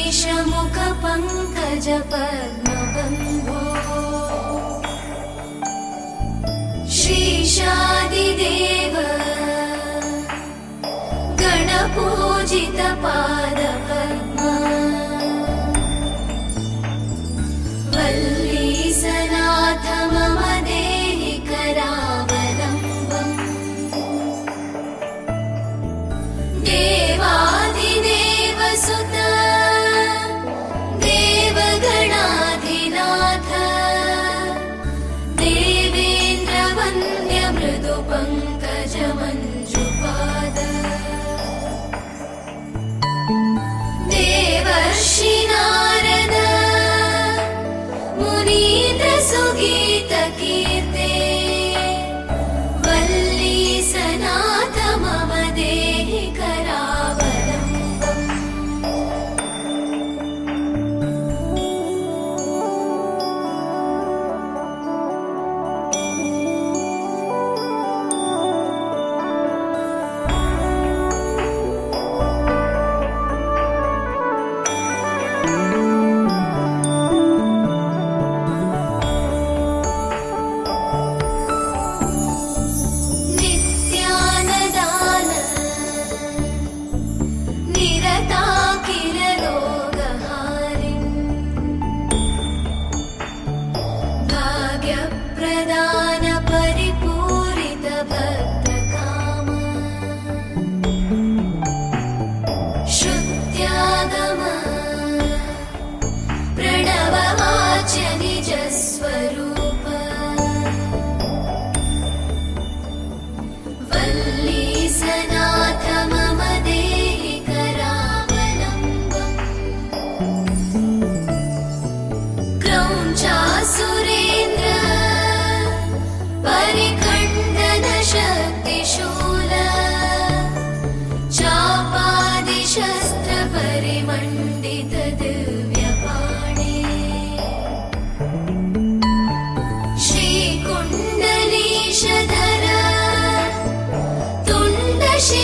पङ्कजपद्मबन्धो श्रीशादिदेव गणपूजितपादपद्मा वल्लीसनाथ मम देहि करावलम्बम् देवादिदेव सुत देवगणाधिनाथ देवेन्द्रवन्द्य मृदुपङ्कजमञ्जुपाद देवर्षि नारद मुनीन्द्रसुगीतकीर्ते वल्लीसनाथ मम देहि करावलम्बम् नित्यानदान निरताखिल रोगहारिन् भाग्यप्रदान परिपूरित भक्तकाम श्रुत्यागम प्रणववाच्य निजस्वरूप वल्लीसनाथ मम देहि करावलम्बम् क्रौञ्चासुरेन्द्र परिखण्डन शक्तिशूल चापादिशस्त्र परिमण्डित दिव्यपाणे श्रीकुण्डलीशधर तुण्डशिखीन्द्रवाह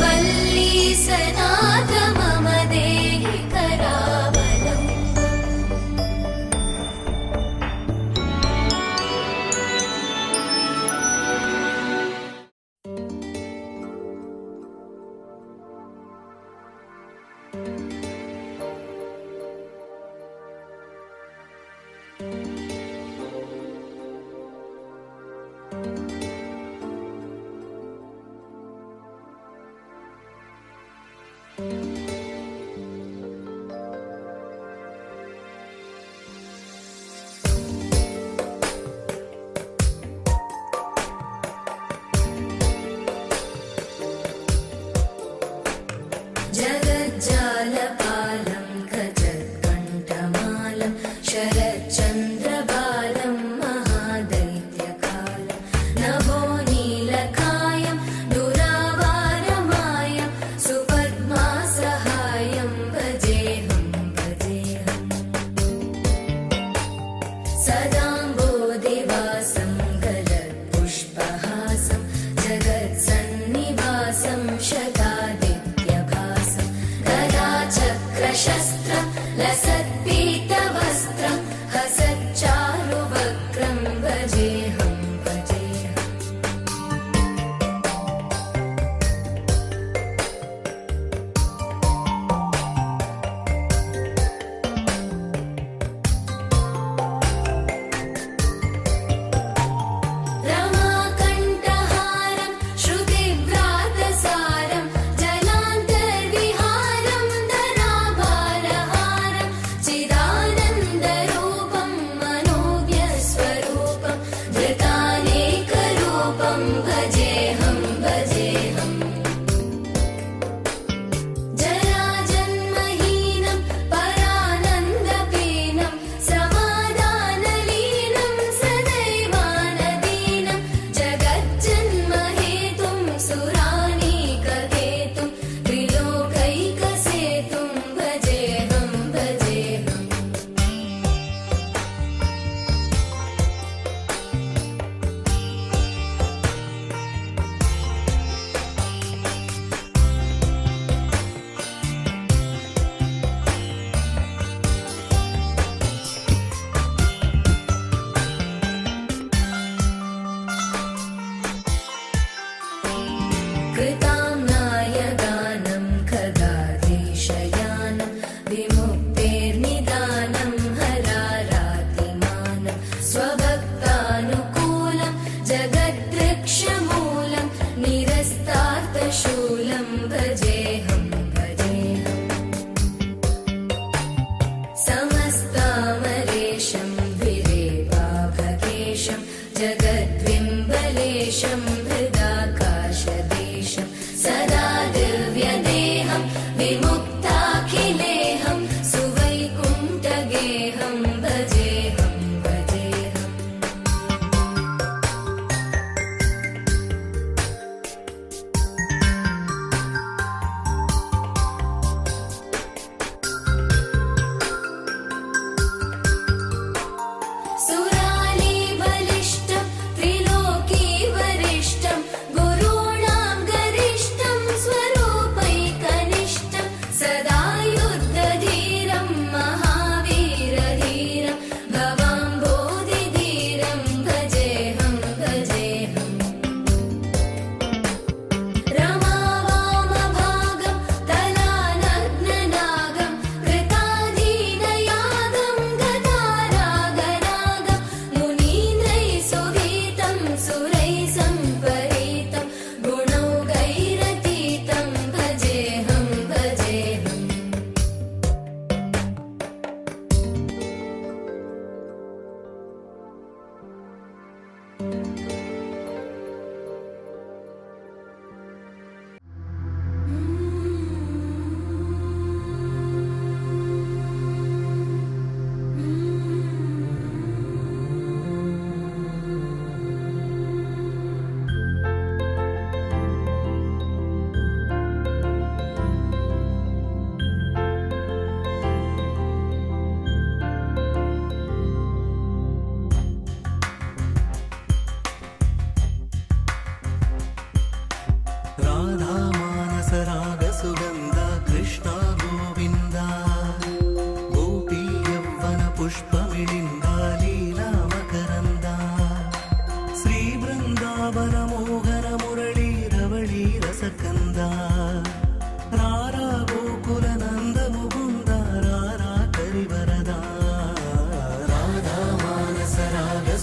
वल्लीसनाथ मम देहि करावलम्बम् जगज्जालपालं गजत्कण्ठमालं शरच्चन्द्रबालं महादैत्यकालं नभो नीलकायं दुरावारमायं सुपद्मासहायं भजेऽहं भजेऽहम् सदाम्बोधिवासं गलत्पुष्पहासं जगत्सन्निवासं शतादित्यभासं गदाचक्रशस्त्रं लसत्पीतवस्त्रं हसच्चारुवक्त्रं भजेऽहं भजेऽहम्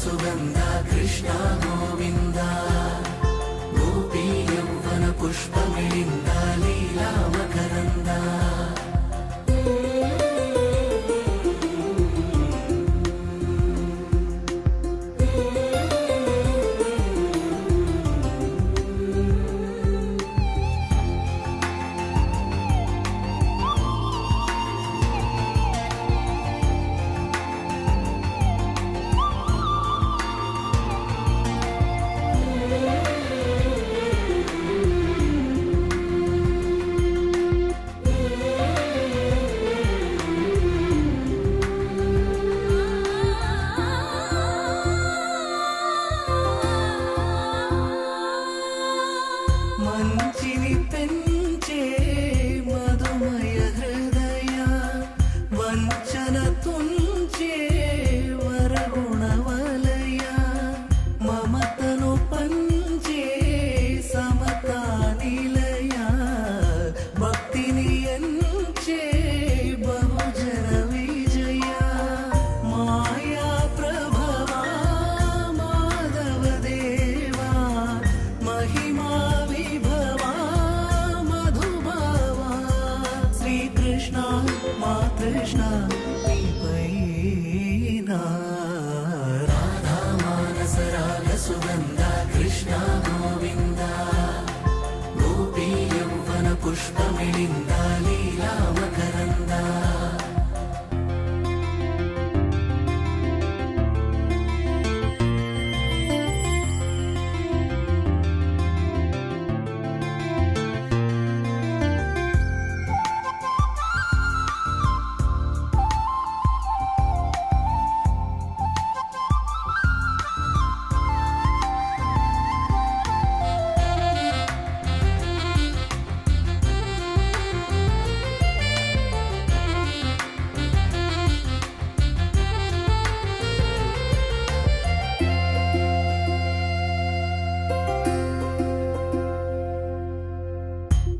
సుగంధ కృష్ణ గోవింద గోపీ యౌవన పుష్పమిళింద లీలా మకరంద మంచిని పెంచే మధుమయ హృదయ వంచన తుంచే వరగుణవలయ మమతను పంచే సమతా నిలయ భక్తిని ఎంచే బహుజన విజయ మాయా ప్రభవా మాధవ దేవా మహిమా విభవా మధుభావా శ్రీకృష్ణ మా కృష్ణ నీపైనా రాధా మానస రాగ సుగంధ కృష్ణ గోవింద గోపీ యౌవన పుష్పమిళింద లీలా మకరంద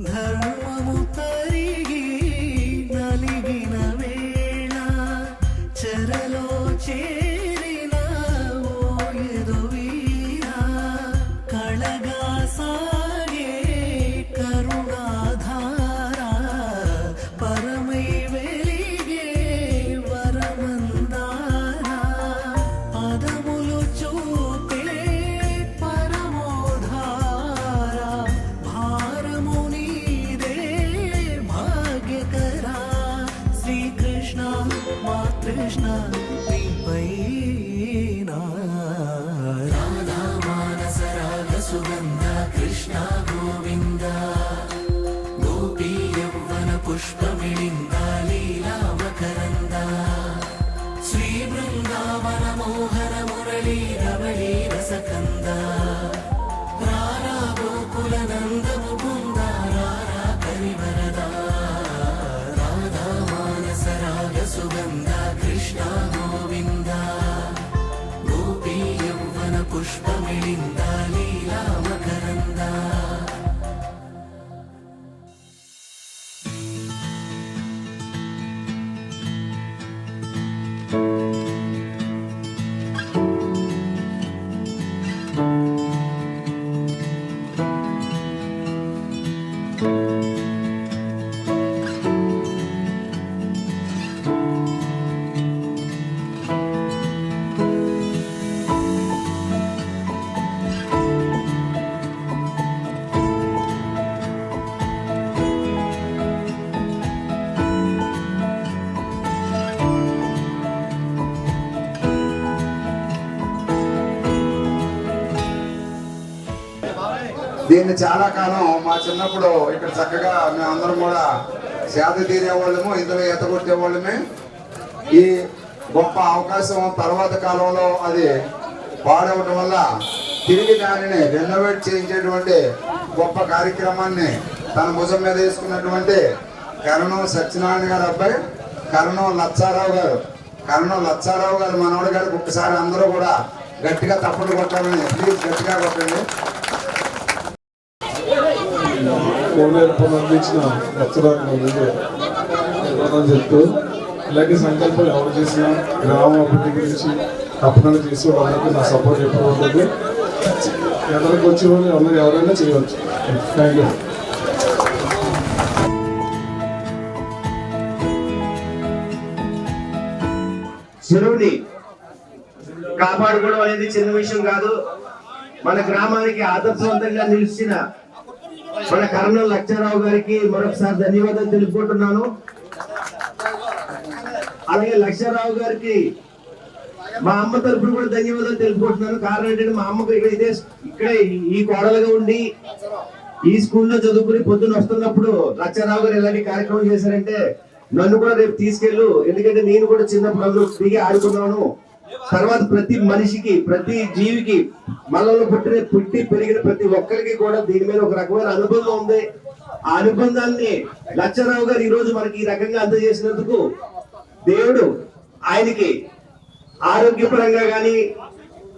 ధర్మము తరిగి నలిగిన వేళ చెరలో చేరిన ఓయదు వీరా కళగా సాగే కరుణాధార పరమై వెలిగే వరమందార పదములు చూపే పరమోధార భారము నీదే భాగ్యకరా శ్రీకృష్ణ మా కృష్ణ నీపైనా రాధా మానస రాగ సుగంధ కృష్ణ గోవింద గోపీ యౌవన పుష్పమిళింద లీలా మకరంద శ్రీ బృందావన మోహన మురళీ రమణీ రసకంద రారా గోకుల నంద ముకుంద రారా కరివరద రాధా మానస రాగ సుగంధ కృష్ణ గోవింద గోపీ యౌవన పుష్పమిళింద లీలా మకరంద దీన్ని చాలా కాలం మా చిన్నప్పుడు ఇక్కడ చక్కగా మేమందరం కూడా సేద తీరేవాళ్ళము, ఇందులో ఈత కొట్టేవాళ్ళమే. ఈ గొప్ప అవకాశం తర్వాత కాలంలో అది పాడవటం వల్ల తిరిగి దానిని రెనోవేట్ చేయించేటువంటి గొప్ప కార్యక్రమాన్ని తన భుజం మీద వేసుకున్నటువంటి కరణం సత్యనారాయణ గారు అబ్బాయి కరణం లచ్చారావు గారు మనవడి గారికి ఒక్కసారి అందరూ కూడా గట్టిగా తప్పట్లు కొట్టాలని ప్లీజ్ గట్టిగా కొట్టండి. కోనేరు అందించిన లచ్చరాకు చెప్తూ ఇలాంటి సంకల్పం ఎవరు చేసినా గ్రామ అభివృద్ధి గురించి తప్పకుండా చేసి వాళ్ళకి నా సపోర్ట్ ఎప్పుడు ఉంటుంది. ఎదరికి వచ్చే వాళ్ళు ఎవరైనా చేయవచ్చు. Thank you. చెరువుని కాపాడుకోవడం అనేది చిన్న విషయం కాదు. మన గ్రామానికి ఆదర్శవంతంగా నిలిచిన మన కర్నూలు లక్షారావు గారికి మరొకసారి ధన్యవాదాలు తెలుపుకుంటున్నాను. అలాగే లక్షారావు గారికి మా అమ్మ తరఫున కూడా ధన్యవాదాలు తెలుపుకుంటున్నాను. కారణం ఏంటంటే మా అమ్మకు ఇక్కడే ఈ కోడలుగా ఉండి ఈ స్కూల్లో చదువుకుని పొద్దున్న వస్తున్నప్పుడు లక్షారావు గారు ఎలాంటి కార్యక్రమం చేశారంటే నన్ను కూడా రేపు తీసుకెళ్ళు, ఎందుకంటే నేను కూడా చిన్నప్పుడు అందులో దిగి ఆడుకున్నాను. తర్వాత ప్రతి మనిషికి ప్రతి జీవికి మనలో పుట్టి పెరిగిన ప్రతి ఒక్కరికి కూడా దీని మీద ఒక రకమైన అనుబంధం ఉంది. ఆ అనుబంధాన్ని లక్షారావు గారు ఈ రోజు మనకి ఈ రకంగా అందజేసినందుకు దేవుడు ఆయనకి ఆరోగ్యపరంగా గాని,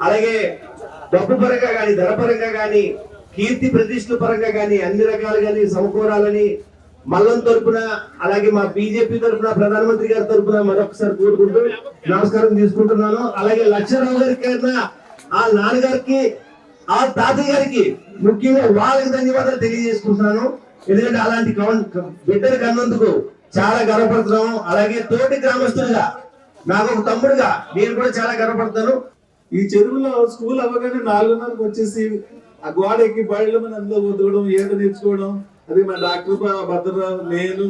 అలాగే డబ్బు పరంగా గాని, ధనపరంగా గాని, కీర్తి ప్రతిష్టల పరంగా గాని అన్ని రకాలుగాని సమకూరాలని మల్లం తరపున, అలాగే మా బీజేపీ తరపున, ప్రధానమంత్రి గారి తరపున మరొకసారి కోరుకుంటూ నమస్కారం తీసుకుంటున్నాను. అలాగే లక్షారావు గారికి కన్నా ఆ నాన్నగారికి, ఆ తాతయ్య గారికి ముఖ్యంగా వాళ్ళకి ధన్యవాదాలు తెలియజేసుకుంటున్నాను. ఎందుకంటే అలాంటి బిడ్డలు కన్నందుకు చాలా గర్వపడుతున్నాము. అలాగే తోటి గ్రామస్తులుగా నాకు ఒక తమ్ముడుగా నేను కూడా చాలా గర్వపడతాను. ఈ చెరువులో స్కూల్ అవ్వగానే 4:30కు వచ్చేసి ఆ గోడ ఎక్కి బయలు మన అందులో ఒదగడం, ఈత నేర్చుకోవడం, అది మా డాక్టర్ భద్రరావు, నేను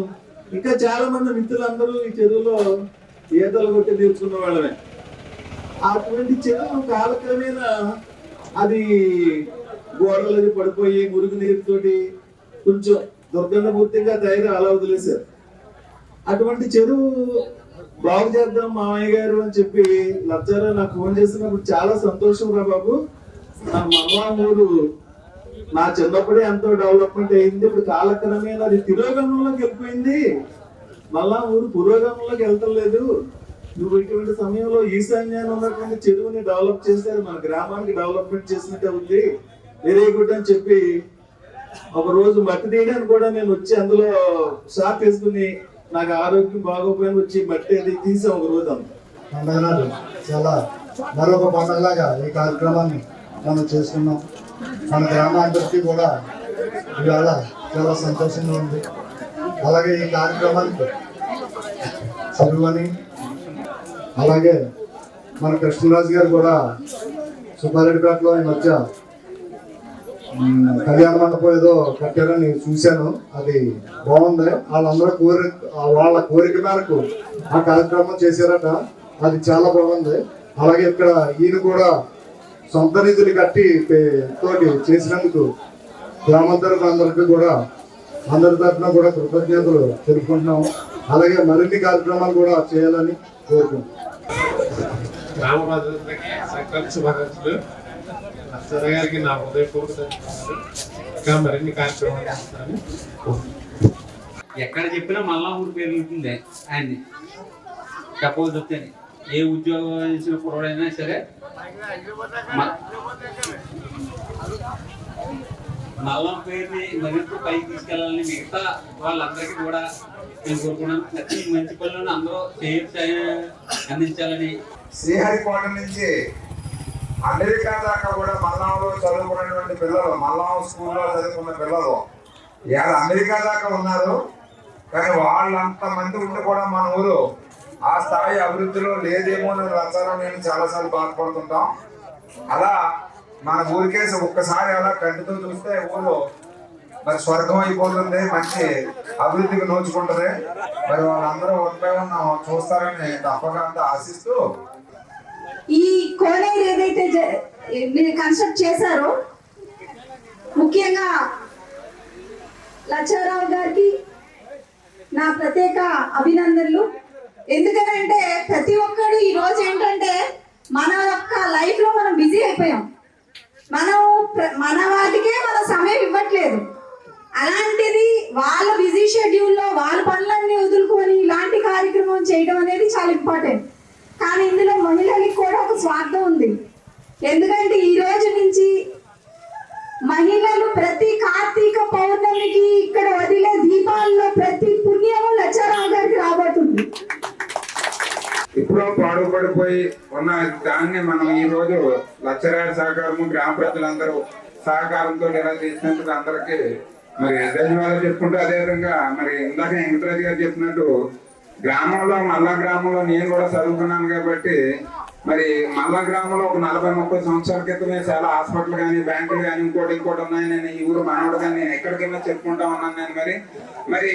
ఇంకా చాలా మంది మిత్రులందరూ ఈ చెరువులో ఈతలు కొట్టి నేర్చుకున్న వాళ్ళమే. అటువంటి చెరువు కాలక్రమేణా అది గోడలు అది పడిపోయి మురుగు నీరుతోటి కొంచెం దుర్గంధపూర్తిగా తయారు అలా వదిలేశారు. అటువంటి చెరువు బాగు చేద్దాం మామయ్య గారు అని చెప్పి లచ్చారావు నాకు ఫోన్ చేసినప్పుడు చాలా సంతోషం రా బాబు, నా ఊరు నా చిన్నప్పుడే ఎంతో డెవలప్మెంట్ అయింది, ఇప్పుడు కాలక్రమేణా అది తిరోగమనంలోకి వెళ్ళిపోయింది, మళ్ళా ఊరు పురోగమనంలోకి వెళ్తలేదు. నువ్వు ఇటువంటి సమయంలో ఈశాన్యాన్ని ఉన్నటువంటి చెరువుని డెవలప్ చేస్తే మన గ్రామానికి డెవలప్మెంట్ చేసినట్టే ఉంది, వెరీ గుడ్ అని చెప్పి ఒక రోజు మట్టి తీయడానికి కూడా నేను వచ్చి అందులో షాప్ వేసుకుని నాకు ఆరోగ్యం బాగోపోయిన వచ్చి మట్టి అది తీసాం ఒక రోజు. అంతా పండుగ నాడు చాలా మరొక పండుగలాగా ఈ కార్యక్రమాన్ని మనం చేసుకున్నాం. మన గ్రామాంతరికి కూడా ఇవాళ చాలా సంతోషంగా ఉంది. అలాగే ఈ కార్యక్రమానికి చదువుని, అలాగే మన కృష్ణరాజు గారు కూడా సుబ్బారెడ్డిపేటలో ఈ మధ్య కళ్యాణ మండపం ఏదో కట్టారని చూశాను, అది బాగుంది. వాళ్ళందరూ వాళ్ళ కోరిక మేరకు ఆ కార్యక్రమం చేశారట, అది చాలా బాగుంది. అలాగే ఇక్కడ ఈయన కూడా సొంత నిధులు కట్టి తోటి చేసినందుకు గ్రామాంతరులందరికీ కూడా అందరి తరఫున కూడా కృతజ్ఞతలు తెలుపుకుంటున్నాం. అలాగే మరిన్ని కార్యక్రమాలు కూడా చేయాలని కోరుకుంటున్నాం. గ్రామ ప్రజలకి సంక్రాంతి శుభాకాంక్షలు. లక్షారావు గారికి నా హృదయపూర్వక ఇంకా మరిన్ని కార్యక్రమాలు చేస్తాను. ఎక్కడ చెప్పినా మళ్ళా ఊరి పేరు ఉంటుంది ఆయన్ని చెప్పవద్దు. ఏ ఉద్యోగం చేసిన కుర్రాడైనా సరే మల్లం పేరుని మరింత పైకి తీసుకెళ్ళాలని మిగతా వాళ్ళందరికీ కూడా నేను కోరుకున్నాను. ప్రతి మంచి పనులను అందరూ అందించాలని. శ్రీహరికోట నుంచి అమెరికా దాకా కూడా మల్లాంలో చదువుకున్నటువంటి పిల్లలు, మల్లాం స్కూల్లో చదువుకున్న పిల్లలు ఇవాళ అమెరికా దాకా ఉన్నారు. కానీ వాళ్ళంత మంది ఉండి కూడా మన ఊరు ఆ స్థాయి అభివృద్ధిలో లేదేమో అని లచ్చారావు నేను చాలాసార్లు బాధపడుతుంటాం. అలా మన ఊరికేసి ఒక్కసారి అలా కంటితో చూస్తే ఊరు మరి స్వర్గం అయిపోతుంది, మంచి అభివృద్ధికి నోచుకుంటుంది. మరి వాళ్ళందరూ ఉత్పేమన్నా చూస్తారని తప్పగా ఆశిస్తూ ఈ కోనేరు ఏదైతే మీరు కన్స్ట్రక్ట్ చేశారో ముఖ్యంగా లచ్చారావు గారికి నా ప్రత్యేక అభినందనలు. ఎందుకంటే ప్రతి ఒక్కరు ఈ రోజు ఏంటంటే మన యొక్క లైఫ్ లో మనం బిజీ అయిపోయాం, మన వాటికే మన సమయం ఇవ్వట్లేదు. అలాంటిది వాళ్ళ బిజీ షెడ్యూల్లో వాళ్ళ పనులన్నీ వదులుకొని ఇలాంటి కార్యక్రమం చేయడం అనేది చాలా ఇంపార్టెంట్. కానీ ఇందులో మహిళలకి కూడా ఒక స్వార్థం ఉంది. ఎందుకంటే ఈ రోజు నుంచి మహిళలు ప్రతి కార్తీక పౌర్ణమికి ఇక్కడ వదిలే దీపాల్లో ప్రతి పుణ్యము లచ్చారావు గారికి రాబోతుంది. ఎప్పుడో పాడుపడిపోయి ఉన్న దాన్ని మనం ఈ రోజు లక్షరాల సహకారము గ్రామ ప్రజలందరూ సహకారంతో ఇలా చేసినందుకు అందరికీ మరి ధన్యవాదాలు చెప్పుకుంటూ, అదేవిధంగా మరి ఇందాక వెంకటరాజు గారు చెప్పినట్టు గ్రామంలో మల్లా గ్రామంలో నేను కూడా చదువుకున్నాను కాబట్టి మరి మల్లా గ్రామంలో ఒక 40-30 సంవత్సరాల క్రితమే చాలా హాస్పిటల్ కానీ బ్యాంకులు కానీ ఇంకోటి ఉన్నాయి. నేను ఈ ఊరు మనవడు కానీ నేను ఎక్కడికైనా చెప్పుకుంటా ఉన్నాను. నేను మరి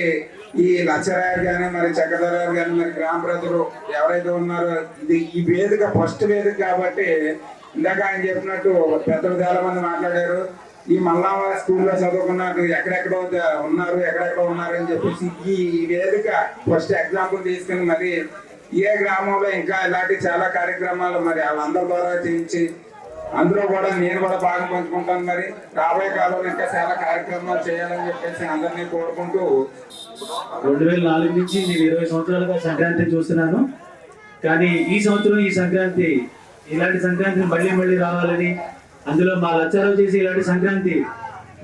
ఈ లచ్చరాయర్ కానీ మరి చక్రధరాయర్ కానీ మరి గ్రామ ప్రజలు ఎవరైతే ఉన్నారో ఇది ఈ వేదిక ఫస్ట్ వేదిక కాబట్టి ఇందాక ఆయన చెప్పినట్టు పెద్దలు చాలా మంది మాట్లాడారు. ఈ మల్లా స్కూల్లో చదువుకున్నారు, ఎక్కడెక్కడో ఉన్నారు అని చెప్పేసి ఈ వేదిక ఫస్ట్ ఎగ్జాంపుల్ తీసుకుని మరి ఏ గ్రామంలో ఇంకా ఇలాంటి చాలా కార్యక్రమాలు మరి వాళ్ళందరి ద్వారా చేయించి అందులో కూడా నేను కూడా భాగం పంచుకుంటాను. మరి రాబోయే కాలంలో ఇంకా చాలా కార్యక్రమాలు చేయాలని చెప్పేసి అందరినీ కోరుకుంటూ 2004 నుంచి నేను 20 సంవత్సరాలుగా సంక్రాంతి చూస్తున్నాను. కానీ ఈ సంవత్సరం ఈ సంక్రాంతి ఇలాంటి సంక్రాంతిని మళ్ళీ రావాలని, అందులో మా లచ్చారావు చేసి ఇలాంటి సంక్రాంతి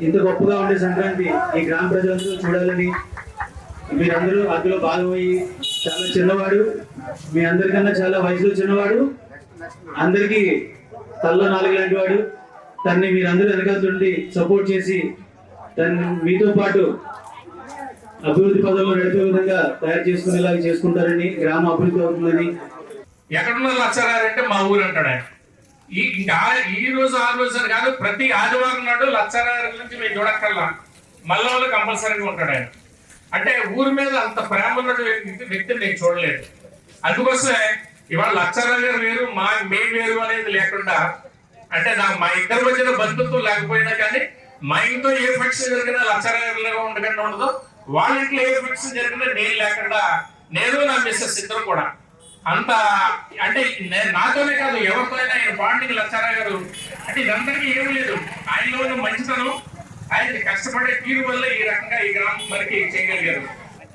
ఇంత గొప్పగా ఉండే సంక్రాంతి ఈ గ్రామ ప్రజలందరూ చూడాలని, మీరందరూ అందులో భాగమయ్యి చాలా చిన్నవాడు, మీ అందరికన్నా చాలా వయసులో చిన్నవాడు, అందరికీ తల్లో 4 లాంటి వాడు, తన్ని మీరందరూ వెనకాలండి సపోర్ట్ చేసి తను మీతో పాటు అభివృద్ధి పదంలో నడిపే విధంగా తయారు చేసుకునేలాగా చేసుకుంటారని, గ్రామ అభివృద్ధి అవుతుందని. ఎక్కడున్న లచ్చరారు అంటే మా ఊరు అంటాడు ఆయన. ఈ రోజు ఆ రోజు అని కాదు, ప్రతి ఆదివారం నాడు లచ్చరారు గురించి మేము చూడక్కర్లా, మల్లవలో కంపల్సరీగా ఉంటాడు ఆయన. అంటే ఊరి మీద అంత ప్రేమ ఉన్న వ్యక్తిని నేను చూడలేదు. అందుకోసమే ఇవాళ లచ్చరారు గారు వేరు మేము వేరు అనేది లేకుండా, అంటే మా ఇద్దరి మధ్యన బంధుత్వం లేకపోయినా కానీ మా ఇంట్లో ఏ ఫంక్షన్ జరిగినా లచ్చరారులుగా ఉండకుండా ఉండదు, వాళ్ళ ఇంట్లో ఏ ఫంక్షన్ జరిగినా నేను లేకుండా, నేను నా మిస్సెస్ ఇద్దరు కూడా అంత అంటే నాతోనే కాదు ఎవరితో అయినా ఆయన బాండింగ్ లచ్చారావు గారు అంటే ఇదందరికీ ఏమీ లేదు, ఆయనలో ఉన్న మంచితనం, ఆయన కష్టపడే తీరు వల్ల ఈ రకంగా ఈ గ్రామం మనకి చేయగలిగారు.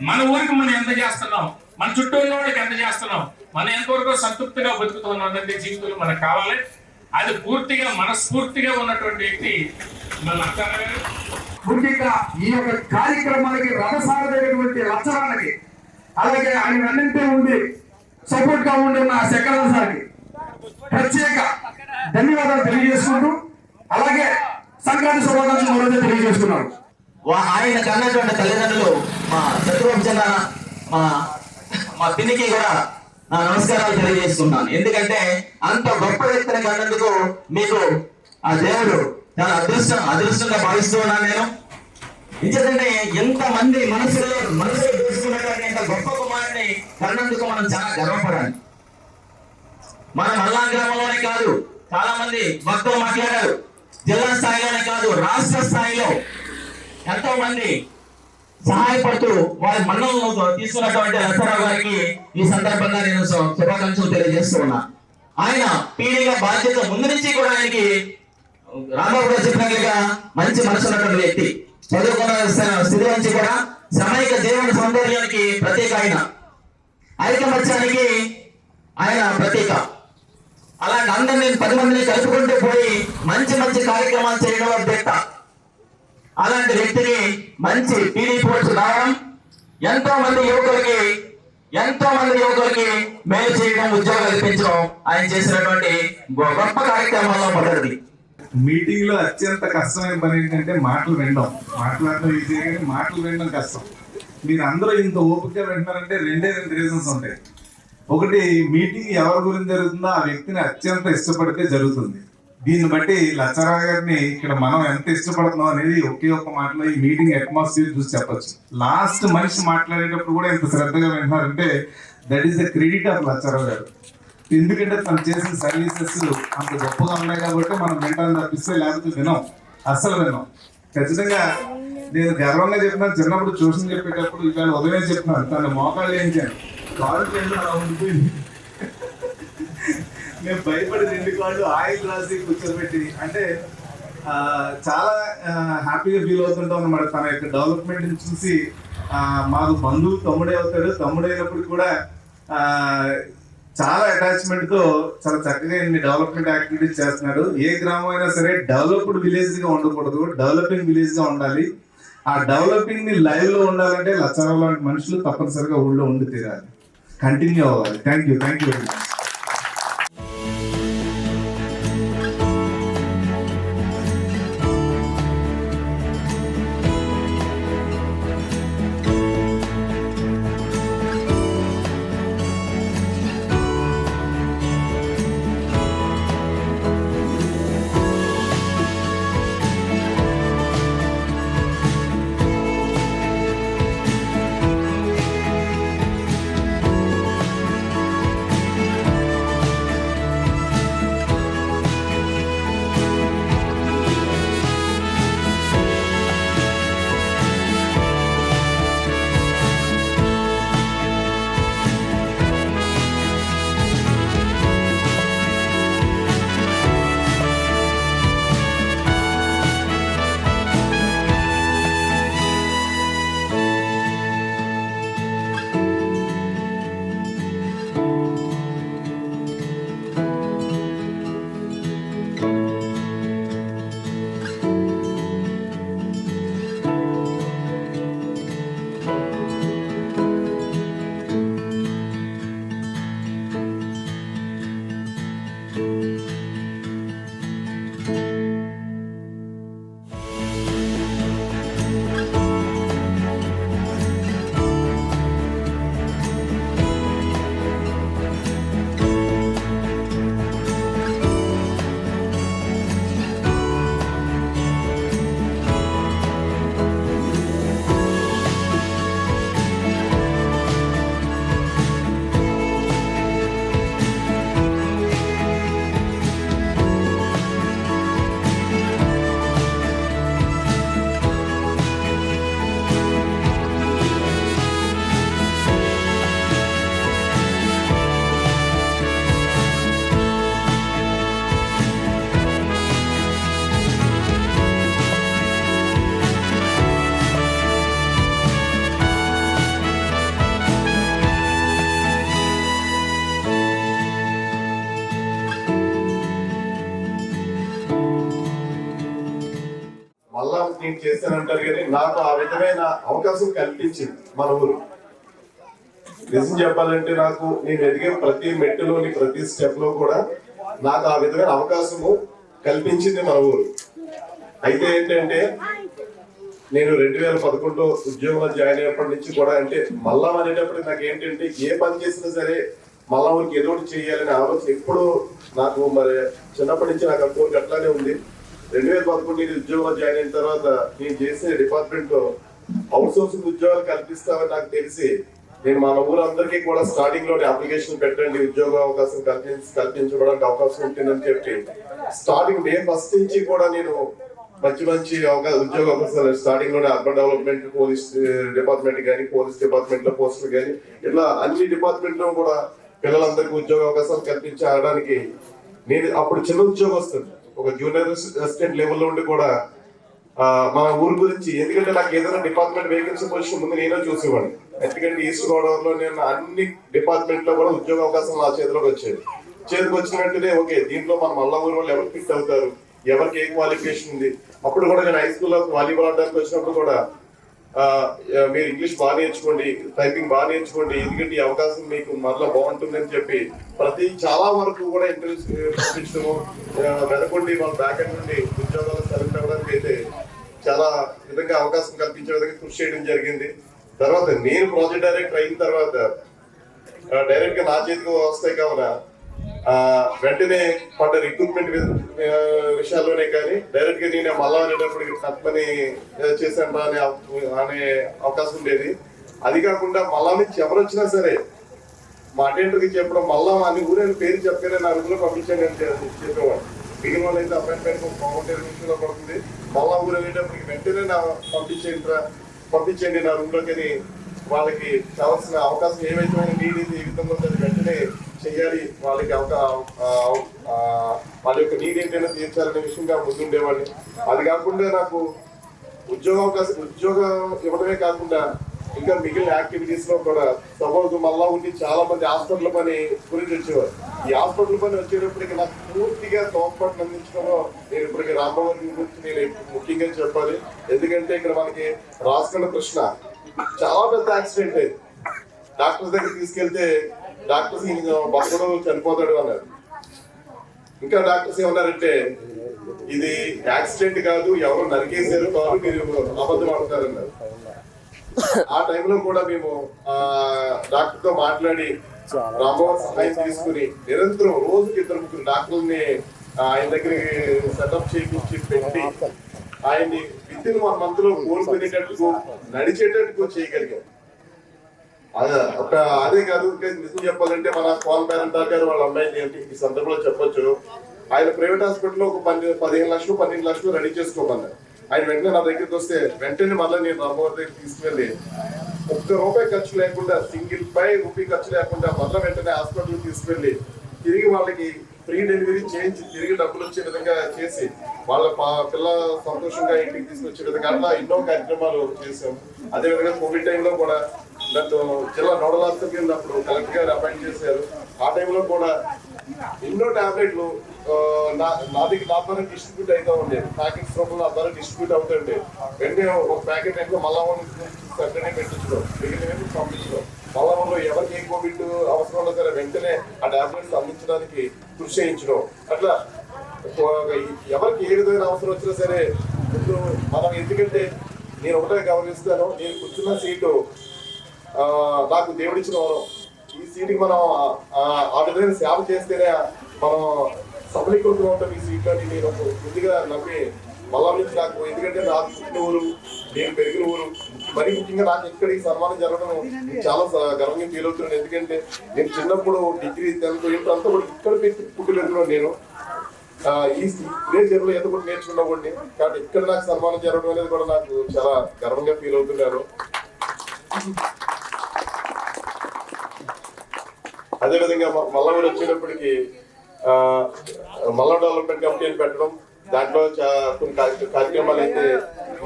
మన ఊరికి మనం ఎంత చేస్తున్నాం, మన చుట్టూ ఉన్న వాళ్ళకి ఎంత చేస్తున్నాం, మనం ఎంతవరకు సంతృప్తిగా బతుకుతున్నాం అన్నది జీవితంలో మనకు కావాలి. అది పూర్తిగా మనస్ఫూర్తిగా ఉన్నటువంటి వ్యక్తి మన లచ్చారావు గారు. ముఖ్యంగా ఈ యొక్క కార్యక్రమానికి రథసారథైనటువంటి లచ్చరానికి, అలాగే ఆయన అన్నింటి ఉండి సపోర్ట్ గా ఉంటున్న సెక్రటరీ సార్కి ప్రత్యేక ధన్యవాదాలు తెలియజేసుకుంటూ, అలాగే సంక్రాంతి శుభాకాంక్షలు మరోజు తెలియజేస్తున్నారు. ఆయన కన్నటువంటి తల్లిదండ్రులు మా చతుర్వంశన మా పిన్నికి కూడా నా నమస్కారాలు తెలియజేస్తున్నాను. ఎందుకంటే అంత గొప్ప వ్యక్తిని కన్నందుకు మీకు ఆ దేవుడు చాలా అదృష్టంగా భావిస్తూ ఉన్నాను నేను. ఎందుకంటే ఎంతమంది మనసులో దోచుకున్నటువంటి ఇంత గొప్ప కుమారుని కన్నందుకు మనం చాలా గర్వపడాలి. మన మల్లా గ్రామంలోనే కాదు, చాలా మంది భక్తులు మాట్లాడారు, జిల్లా స్థాయిలోనే కాదు రాష్ట్ర స్థాయిలో ఎంతో మంది సహాయపడుతూ వారి మన్నలను తీసుకున్నటువంటి లచ్చరావు గారికి ఈ సందర్భంగా నేను శుభాకాంక్షలు తెలియజేస్తూ ఉన్నా. ఆయన పీడీగా బాధ్యత ముందు నుంచి కూడా ఆయనకి రాంబాబు గారు చెప్పినట్లుగా మంచి మనసు ఉన్నటువంటి వ్యక్తి, చదువుకున్న స్థితి నుంచి కూడా సామాజిక జీవన సౌందర్యానికి ప్రతీక, ఆయన ఐకమత్యానికి ఆయన ప్రతీక. అలాంటి అందరినీ 10 మందిని కలుపుకుంటూ పోయి మంచి కార్యక్రమాలు చేయడం వ్యక్త. అలాంటి వ్యక్తికి మంచి పీడీ పోస్ట్ రావడం, ఎంతో మంది యువకులకి మేలు చేయడం, ఉద్యోగాలు కల్పించడం ఆయన చేసినటువంటి గొప్ప కార్యక్రమాల్లో మొదటిది. మీటింగ్ లో అత్యంత కష్టమైన పని ఏంటంటే మాటలు మాట్లాడడం ఈజీ, కానీ మాటలు వినడం కష్టం. మీరు అందరూ ఇంత ఓపికగా వింటున్నారంటే 2 రీజన్స్ ఉంటాయి. ఒకటి, మీటింగ్ ఎవరి గురించి జరుగుతుందో ఆ వ్యక్తిని అత్యంత ఇష్టపడితే జరుగుతుంది. దీన్ని బట్టి లచ్చరావు గారిని ఇక్కడ మనం ఎంత ఇష్టపడుతున్నాం అనేది ఒకే ఒక్క మాటలో ఈ మీటింగ్ అట్మాస్ఫియర్ చూసి చెప్పచ్చు. లాస్ట్ మనిషి మాట్లాడేటప్పుడు కూడా ఎంత శ్రద్ధగా వింటున్నారంటే that is the credit of Lachcharao garu. ఎందుకంటే తను చేసిన సర్వీసెస్ అంత గొప్పగా ఉన్నాయి కాబట్టి మనం వింటాన్ని తప్పిస్తే లేకపోతే అస్సలు విన్నాం. ఖచ్చితంగా నేను గర్వంగా చెప్పినాను, చిన్నప్పుడు ట్యూషన్ చెప్పేటప్పుడు ఇవాళ ఉదయం చెప్తున్నాను, తన మోకాళ్ళు వేయించాను, కాళ్ళు అలా ఉండిపోయింది. నేను భయపడి 2 కాళ్ళు ఆయిల్ రాసి కూర్చోబెట్టి, అంటే చాలా హ్యాపీగా ఫీల్ అవుతుంటాం అన్నమాట. తన యొక్క డెవలప్మెంట్ చూసి మాకు బంధువు తమ్ముడే అవుతాడు, తమ్ముడైనప్పుడు కూడా చాలా అటాచ్మెంట్ తో చాలా చక్కగా ఇన్ని డెవలప్మెంట్ యాక్టివిటీస్ చేస్తున్నాడు. ఏ గ్రామం అయినా సరే డెవలప్డ్ విలేజ్ గా ఉండకూడదు, డెవలపింగ్ విలేజ్ గా ఉండాలి. ఆ డెవలపింగ్ ని లైవ్ లో ఉండాలంటే లచ్చరావు లాంటి మనుషులు తప్పనిసరిగా ఊళ్ళో ఉండి తీరాలి. కంటిన్యూ అవ్వాలి. Thank you very much. మళ్ళా నేను చేశానంటారు కానీ నాకు ఆ విధమైన అవకాశం కల్పించింది మన ఊరు. నిజం చెప్పాలంటే నాకు నేను ఎదిగే ప్రతి మెట్టులోని ప్రతి స్టెప్ లో కూడా నాకు ఆ విధమైన అవకాశము కల్పించింది మన ఊరు. అయితే ఏంటంటే నేను 2011లో ఉద్యోగంలో జాయిన్ అయినప్పటి నుంచి కూడా అంటే మళ్ళా అనేటప్పటికి నాకు ఏంటంటే ఏ పని చేసినా సరే మళ్ళా ఊరికి ఏదో ఒకటి చేయాలని ఆలోచన ఎప్పుడు నాకు మరి చిన్నప్పటి నుంచి నాకు కోరిక అట్లానే ఉంది. 2011 ఉద్యోగంలో జాయిన్ అయిన తర్వాత నేను చేసే డిపార్ట్మెంట్ లో అవుట్ సోర్సింగ్ ఉద్యోగాలు కల్పిస్తామని నాకు తెలిసి నేను మన ఊరందరికీ కూడా స్టార్టింగ్ లోనే అప్లికేషన్ పెట్టండి ఉద్యోగ అవకాశం కల్పించడానికి అవకాశం ఉంటుందని చెప్పి స్టార్టింగ్ డే ఫస్ట్ నుంచి కూడా నేను మంచి ఉద్యోగ అవకాశాలు స్టార్టింగ్ లోనే అర్బన్ డెవలప్మెంట్ పోలీస్ డిపార్ట్మెంట్ కానీ పోలీస్ డిపార్ట్మెంట్ లో పోస్టులు కానీ ఇట్లా అన్ని డిపార్ట్మెంట్ లో కూడా పిల్లలందరికీ ఉద్యోగ అవకాశాలు కల్పించడానికి నేను అప్పుడు చిన్న ఉద్యోగం వస్తుంది ఒక జూనియర్ అసిస్టెంట్ లెవెల్లో ఉండి కూడా మన ఊరు గురించి ఎందుకంటే నాకు ఏదైనా డిపార్ట్మెంట్ వేకెన్సీ పొజిషన్ ముందు నేనే చూసేవాడిని. ఎందుకంటే ఈస్ట్ గోదావరిలో నేను అన్ని డిపార్ట్మెంట్ లో కూడా ఉద్యోగ అవకాశం నా చేతిలోకి వచ్చేది. చేతికి వచ్చిన వెంటనే ఓకే దీంట్లో మన మళ్ళా ఊరు వాళ్ళు ఎవరు ఫిట్ అవుతారు, ఎవరికి ఏ క్వాలిఫికేషన్ ఉంది. అప్పుడు కూడా నేను హై స్కూల్లో వాలీబాల్ ఆడడానికి వచ్చినప్పుడు కూడా మీరు ఇంగ్లీష్ బాగా నేర్చుకోండి, టైపింగ్ బాగా నేర్చుకోండి, ఎందుకంటే ఈ అవకాశం మీకు మరలా బాగుంటుందని చెప్పి చాలా వరకు కూడా ఇంటర్వ్యూస్ పంపించడము వెనకొండి వాళ్ళ బ్యాక్ ఎండ్ నుండి ఉద్యోగాలు సెలెక్ట్ అవ్వడానికి అయితే చాలా విధంగా అవకాశం కల్పించే విధంగా కృషి చేయడం జరిగింది. తర్వాత నేను ప్రాజెక్ట్ డైరెక్టర్ అయిన తర్వాత డైరెక్ట్ గా నా చేతికి వస్తాయి కావున వెంటనే పడ్డ రిక్రూట్మెంట్ విషయాల్లోనే కానీ డైరెక్ట్ గా నేను మళ్ళా అనేటప్పటికి కంపెనీ చేశాను అనే అవకాశం ఉండేది. అది కాకుండా మళ్ళా నుంచి ఎవరు వచ్చినా సరే మా అటెండర్ కి చెప్పడం మళ్ళా అని ఊరైన పేరు చెప్పగానే నా ఊరిలో పంపించండి అని చెప్పేవాడు. మిగిలిన వాళ్ళు అయితే అపాయింట్మెంట్ బాగుంటే నిమిషంలో పడుతుంది. మళ్ళా ఊరు వెళ్ళేటప్పటికి వెంటనే నా పంపించండి నా రూమ్ లోకి వాళ్ళకి కావాల్సిన అవకాశం ఏవైతే నీడ్ ఏ విధంగా ఉంటుంది వెంటనే చెయ్యాలి, వాళ్ళకి వాళ్ళ యొక్క నీడ్ ఏంటైనా తీర్చాలనే విషయంగా ముందుండేవాడిని. అది కాకుండా నాకు ఉద్యోగం ఇవ్వడమే కాకుండా ఇంకా మిగిలిన యాక్టివిటీస్ లో కూడా సపోజ్ మళ్ళా ఉండి చాలా మంది హాస్పిటల్ పని గురించి వచ్చేవారు. ఈ హాస్పిటల్ పని వచ్చేటప్పటికి నాకు పూర్తిగా తోడ్పాటును అందించడంలో నేను ఇప్పటికి రాంబాబు గురించి నేను ముఖ్యంగా చెప్పాలి. ఎందుకంటే ఇక్కడ మనకి రాసుకున్న కృష్ణ చాలా పెద్ద యాక్సిడెంట్ అయింది. డాక్టర్స్ దగ్గర తీసుకెళ్తే డాక్టర్స్ బతకడం చనిపోతాడు అన్నారు. ఇంకా డాక్టర్స్ ఏమన్నారంటే ఇది యాక్సిడెంట్ కాదు, ఎవరు నరికేశారు కాదు, మీరు అబద్ధం ఆడుతారన్నారు. ఆ టైంలో కూడా మేము డాక్టర్ తో మాట్లాడి రామోహన్ సహాయం తీసుకుని నిరంతరం రోజుకి 2-3 డాక్టర్ని ఆయన దగ్గరికి సెటప్ చేయించి పెట్టి ఆయన్ని విత్-ఇన్ 1 month లో కోలుకునేటట్టుకు నడిచేటట్టుకు చేయగలిగాం. అదే కాదు, నిజం చెప్పాలంటే మన కోన్ పేరెంట్ గారు వాళ్ళ అమ్మాయిని ఏంటి ఈ సందర్భంలో చెప్పొచ్చు, ఆయన ప్రైవేట్ హాస్పిటల్లో ఒక 15 లక్షలు 12 లక్షలు రెడీ చేసుకోమన్నారు. ఆయన వెంటనే నా దగ్గరికి వస్తే వెంటనే మళ్ళీ నేను రామోహన్ దగ్గర తీసుకెళ్ళి ₹1 ఖర్చు లేకుండా, ₹1 ఖర్చు లేకుండా మళ్ళీ వెంటనే హాస్పిటల్ తీసుకెళ్ళి తిరిగి వాళ్ళకి ఫ్రీ డెలివరీ చేయించి తిరిగి డబ్బులు వచ్చే విధంగా చేసి వాళ్ళ పిల్ల సంతోషంగా ఇంటికి తీసుకొచ్చే విధంగా అట్లా ఎన్నో కార్యక్రమాలు చేసాం. అదేవిధంగా కోవిడ్ టైంలో కూడా నన్ను జిల్లా నోడల్ ఆఫీసర్కి వెళ్ళినప్పుడు కలెక్టర్ గారు అపాయింట్ చేశారు. ఆ టైంలో కూడా ఎన్నో టాబ్లెట్లు నా ద్వారా డిస్ట్రిబ్యూట్ అవుతూ ఉండేది, ప్యాకెట్స్ రూపంలో నా ద్వారా డిస్ట్రిబ్యూట్ అవుతుండే. వెంటనే ఒక ప్యాకెట్ అయితే మళ్ళా వెంటనే పెట్టించడం, మిగిలిన పంపించడం, మళ్ళా ఎవరికి ఏ కోవిడ్ అవసరం ఉన్నా సరే వెంటనే ఆ టాబ్లెట్స్ అందించడానికి కృషి చేయించడం. అట్లా ఎవరికి ఏ విధమైన అవసరం వచ్చినా సరే ముందు మనం, ఎందుకంటే నేను ఒకటే గమనిస్తాను, నేను కూర్చున్న సీటు నాకు దేవుడిచ్చిన వరం. ఈ సీటుకి మనం ఆ విధమైన సేవ చేస్తేనే మనం సఫలీకృతం ఉంటాం ఈ సీట్లో అని నేను ముందుగా నమ్మి మళ్ళా నుంచి నాకు, ఎందుకంటే నాకు పుట్టిన ఊరు, నేను పెరిగిన ఊరు, మరీ ముఖ్యంగా నాకు ఇక్కడ ఈ సన్మానం జరగడం చాలా గర్వంగా ఫీల్ అవుతున్నాను. ఎందుకంటే నేను చిన్నప్పుడు డిగ్రీ 10th అంతా కూడా ఇక్కడ పుట్టి పెరుగుతున్నాను. నేను ఇదే చెరువులో ఎంత కూడా నేర్చుకున్నవాడిని, కాబట్టి ఇక్కడ నాకు సన్మానం జరగడం అనేది కూడా నాకు చాలా గర్వంగా ఫీల్ అవుతున్నాను. అదేవిధంగా మళ్ళా కూడా వచ్చేటప్పటికి మల్లా డెవలప్మెంట్ కమిటీ అని పెట్టడం, దాంట్లో కొన్ని కార్యక్రమాలు అయితే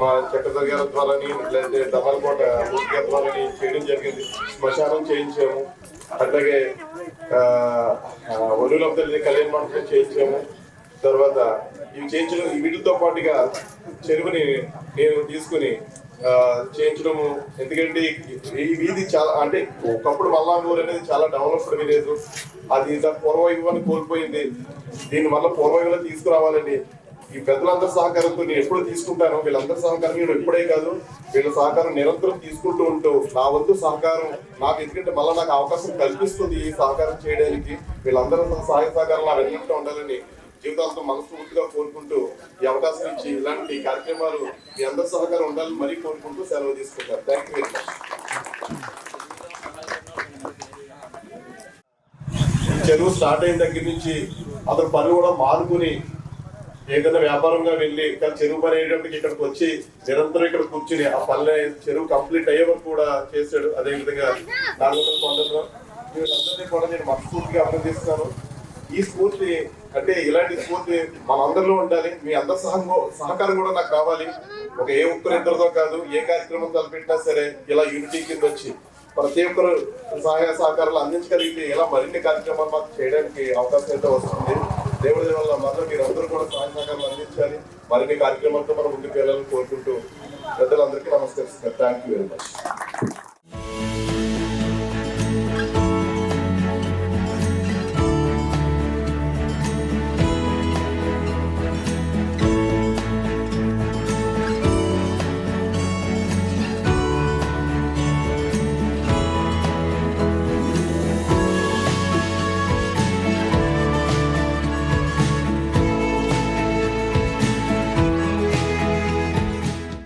మా చక్రధర్ గారి ద్వారా లేదంటే దమలకోట మూర్తి గారి ద్వారా చేయడం జరిగింది. శ్మశానం చేయించాము, అట్లాగే ఒరువుల కళ్యాణ మండపం చేయించాము. తర్వాత ఇవి చేయించడం, వీటితో పాటుగా చెరువుని నేను తీసుకుని చేయించడము. ఎందుకంటే ఈ వీధి చాలా, అంటే ఒకప్పుడు మల్లాంగూరు అనేది చాలా డెవలప్డ్ విలేజ్, అది పూర్వవైభవాన్ని కోల్పోయింది. దీన్ని మళ్ళీ పూర్వవైభవంలో తీసుకురావాలండి. ఈ పెద్దలందరి సహకారంతో నేను ఎప్పుడు తీసుకుంటాను, వీళ్ళందరి సహకారం నేను ఎప్పుడే కాదు, వీళ్ళ సహకారం నిరంతరం తీసుకుంటూ ఉంటూ నా వంతు సహకారం నాకు, ఎందుకంటే మళ్ళీ నాకు అవకాశం కల్పిస్తుంది ఈ సహకారం చేయడానికి. వీళ్ళందరూ సహాయ సహకారం నా వెంట ఉండాలని జీవితాలతో మనస్ఫూర్తిగా కోరుకుంటూ ఈ అవకాశం ఇచ్చి ఇలాంటి కార్యక్రమాలు మీ అందరి సహకారం ఉండాలని మరీ కోరుకుంటూ సెలవు తీసుకుంటారు. Thank you very much. చెరువు స్టార్ట్ అయిన దగ్గర నుంచి అతను పని కూడా మారుకుని ఏదైనా వ్యాపారంగా వెళ్ళి ఇక్కడ చెరువు పని అయ్యేటప్పటికి ఇక్కడికి వచ్చి నిరంతరం ఇక్కడ కూర్చుని ఆ పనులు చెరువు కంప్లీట్ అయ్యే వరకు కూడా చేశాడు. అదేవిధంగా నాగోతల కొండలో వీళ్ళందరినీ కూడా నేను మనస్ఫూర్తిగా అభినందిస్తున్నాను. ఈ స్ఫూర్తి, అంటే ఇలాంటి స్ఫూర్తి మనందరిలో ఉండాలి. మీ అందరి సహకారం కూడా నాకు కావాలి. ఒక ఏ ఒక్కరిద్దరితో కాదు, ఏ కార్యక్రమం తలపెట్టినా సరే ఇలా యూనిటీ కింద వచ్చి ప్రతి ఒక్కరు సహాయ సహకారాలు అందించగలిగితే ఇలా మరిన్ని కార్యక్రమాలు మాకు చేయడానికి అవకాశం అయితే వస్తుంది. దేవుడి వల్ల మాత్రం మీరు అందరూ కూడా సహాయ సహకారాలు అందించాలి. మరిన్ని కార్యక్రమాలతో మనం ముందుకు వెళ్ళాలని కోరుకుంటూ పెద్దలందరికీ నమస్కరిస్తున్నారు. Thank you very much.